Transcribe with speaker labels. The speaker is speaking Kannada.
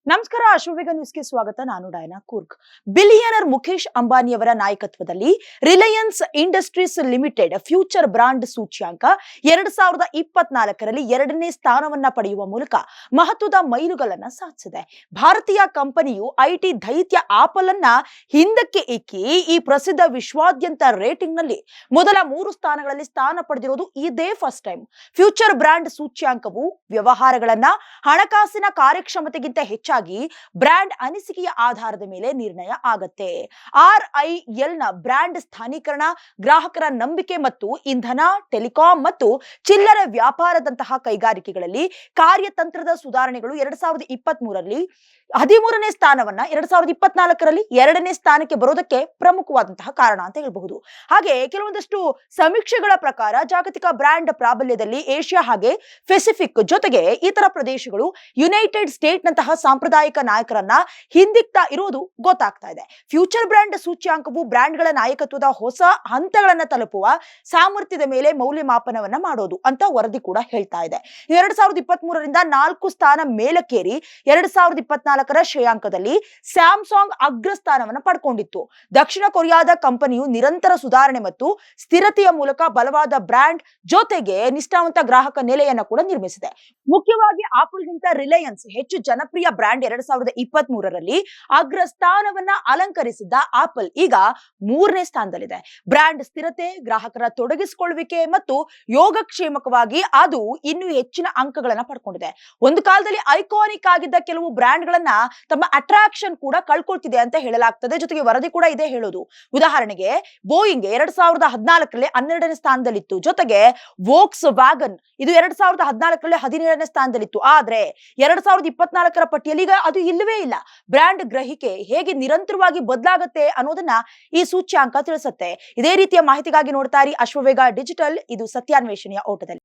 Speaker 1: ನಮಸ್ಕಾರ, ಅಶ್ವವೇಗ ನ್ಯೂಸ್ಗೆ ಸ್ವಾಗತ. ನಾನು ಡಯನಾ ಕೂರ್ಗ್. ಬಿಲಿಯನರ್ ಮುಖೇಶ್ ಅಂಬಾನಿಯವರ ನಾಯಕತ್ವದಲ್ಲಿ Reliance Industries Limited future brand ಸೂಚ್ಯಾಂಕ 2024ರಲ್ಲಿ 2ನೇ ಸ್ಥಾನವನ್ನ ಪಡೆಯುವ ಮೂಲಕ ಮಹತ್ವದ ಮೈಲುಗಲ್ಲನ್ನ ಸಾಧಿಸಿದೆ. ಭಾರತೀಯ ಕಂಪನಿಯು ಐಟಿ ದೈತ್ಯ ಆಪಲ್ ಅನ್ನ ಹಿಂದಕ್ಕೆ ಇಕ್ಕಿ ಈ ಪ್ರಸಿದ್ಧ ವಿಶ್ವಾದ್ಯಂತ ರೇಟಿಂಗ್ ನಲ್ಲಿ ಮೊದಲ 3 ಸ್ಥಾನಗಳಲ್ಲಿ ಸ್ಥಾನ ಪಡೆದಿರೋದು ಇದೇ ಫಸ್ಟ್ ಟೈಮ್. ಫ್ಯೂಚರ್ ಬ್ರಾಂಡ್ ಸೂಚ್ಯಾಂಕವು ವ್ಯವಹಾರಗಳನ್ನ ಹಣಕಾಸಿನ ಕಾರ್ಯಕ್ಷಮತೆಗಿಂತ ಹೆಚ್ಚಾಗಿ ಬ್ರಾಂಡ್ ಅನಿಸಿಕೆಯ ಆಧಾರದ ಮೇಲೆ ನಿರ್ಣಯ ಆಗತ್ತೆ. RIL ನ ಬ್ರಾಂಡ್ ಸ್ಥಾನೀಕರಣ, ಗ್ರಾಹಕರ ನಂಬಿಕೆ ಮತ್ತು ಇಂಧನ, ಟೆಲಿಕಾಂ ಮತ್ತು ಚಿಲ್ಲರೆ ವ್ಯಾಪಾರದಂತಹ ಕೈಗಾರಿಕೆಗಳಲ್ಲಿ ಕಾರ್ಯತಂತ್ರದ ಸುಧಾರಣೆಗಳು 2023ರಲ್ಲಿ 13ನೇ ಸ್ಥಾನವನ್ನ 2024ರಲ್ಲಿ 2ನೇ ಸ್ಥಾನಕ್ಕೆ ಬರೋದಕ್ಕೆ ಪ್ರಮುಖವಾದಂತಹ ಕಾರಣ ಅಂತ ಹೇಳಬಹುದು. ಹಾಗೆ ಕೆಲವೊಂದಷ್ಟು ಸಮೀಕ್ಷೆಗಳ ಪ್ರಕಾರ ಜಾಗತಿಕ ಬ್ರಾಂಡ್ ಪ್ರಾಬಲ್ಯದಲ್ಲಿ ಏಷ್ಯಾ ಹಾಗೆ ಪೆಸಿಫಿಕ್ ಜೊತೆಗೆ ಇತರ ಪ್ರದೇಶಗಳು ಯುನೈಟೆಡ್ ಸ್ಟೇಟ್ ನಂತಹ ಸಾಂಪ್ರದಾಯಿಕ ನಾಯಕರನ್ನ ಹಿಂದಿಕ್ತಾ ಇರೋದು ಗೊತ್ತಾಗ್ತಾ ಇದೆ. ಫ್ಯೂಚರ್ ಬ್ರಾಂಡ್ ಸೂಚ್ಯಾಂಕವು ಬ್ರಾಂಡ್ಗಳ ನಾಯಕತ್ವದ ಹೊಸ ಹಂತಗಳನ್ನ ತಲುಪುವ ಸಾಮರ್ಥ್ಯದ ಮೇಲೆ ಮೌಲ್ಯಮಾಪನವನ್ನ ಮಾಡೋದು ಅಂತ ವರದಿ ಕೂಡ ಹೇಳ್ತಾ ಇದೆ. 2023ರಿಂದ 4 ಸ್ಥಾನ ಮೇಲಕ್ಕೇರಿ 2024ರ ಶ್ರೇಯಾಂಕದಲ್ಲಿ ಸ್ಯಾಮ್ಸಂಗ್ ಅಗ್ರಸ್ಥಾನವನ್ನ ಪಡ್ಕೊಂಡಿತ್ತು. ದಕ್ಷಿಣ ಕೊರಿಯಾದ ಕಂಪನಿಯು ನಿರಂತರ ಸುಧಾರಣೆ ಮತ್ತು ಸ್ಥಿರತೆಯ ಮೂಲಕ ಬಲವಾದ ಬ್ರಾಂಡ್ ಜೊತೆಗೆ ನಿಷ್ಠಾವಂತ ಗ್ರಾಹಕ ನೆಲೆಯನ್ನ ಕೂಡ ನಿರ್ಮಿಸಿದೆ. ಮುಖ್ಯವಾಗಿ ಆಪಲ್ಗಿಂತ ರಿಲಯನ್ಸ್ ಹೆಚ್ಚು ಜನಪ್ರಿಯ ಬ್ರಾಂಡ್. 2023ರಲ್ಲಿ ಅಗ್ರ ಸ್ಥಾನವನ್ನ ಅಲಂಕರಿಸಿದ್ದ ಆಪಲ್ ಈಗ 3ನೇ ಸ್ಥಾನದಲ್ಲಿದೆ. ಬ್ರಾಂಡ್ ಸ್ಥಿರತೆ, ಗ್ರಾಹಕರ ತೊಡಗಿಸಿಕೊಳ್ಳುವಿಕೆ ಮತ್ತು ಯೋಗಕ್ಷೇಮಕವಾಗಿ ಅದು ಇನ್ನೂ ಹೆಚ್ಚಿನ ಅಂಕಗಳನ್ನ ಪಡ್ಕೊಂಡಿದೆ. ಒಂದು ಕಾಲದಲ್ಲಿ ಐಕಾನಿಕ್ ಆಗಿದ್ದ ಕೆಲವು ಬ್ರಾಂಡ್ ಗಳನ್ನ ತಮ್ಮ ಅಟ್ರಾಕ್ಷನ್ ಕೂಡ ಕಳ್ಕೊಳ್ತಿದೆ ಅಂತ ಹೇಳಲಾಗ್ತದೆ. ಜೊತೆಗೆ ವರದಿ ಕೂಡ ಇದೇ ಹೇಳೋದು. ಉದಾಹರಣೆಗೆ ಬೋಯಿಂಗ್ 2014ರಲ್ಲಿ 12ನೇ ಸ್ಥಾನದಲ್ಲಿತ್ತು. ಜೊತೆಗೆ ವೋಕ್ಸ್ ವ್ಯಾಗನ್ ಇದು 2014ರಲ್ಲಿ 17ನೇ ಸ್ಥಾನದಲ್ಲಿತ್ತು. ಆದ್ರೆ 2024ರ ಪಟ್ಟಿಯಲ್ಲಿ ಈಗ ಅದು ಇಲ್ಲವೇ ಇಲ್ಲ. ಬ್ರಾಂಡ್ ಗ್ರಹಿಕೆ ಹೇಗೆ ನಿರಂತರವಾಗಿ ಬದಲಾಗುತ್ತೆ ಅನ್ನೋದನ್ನ ಈ ಸೂಚ್ಯಾಂಕ ತಿಳಿಸುತ್ತೆ. ಇದೇ ರೀತಿಯ ಮಾಹಿತಿಗಾಗಿ ನೋಡ್ತಾ ಇರಿ ಅಶ್ವವೇಗ ಡಿಜಿಟಲ್. ಇದು ಸತ್ಯಾನ್ವೇಷಣೆಯ ಓಟದಲ್ಲಿ.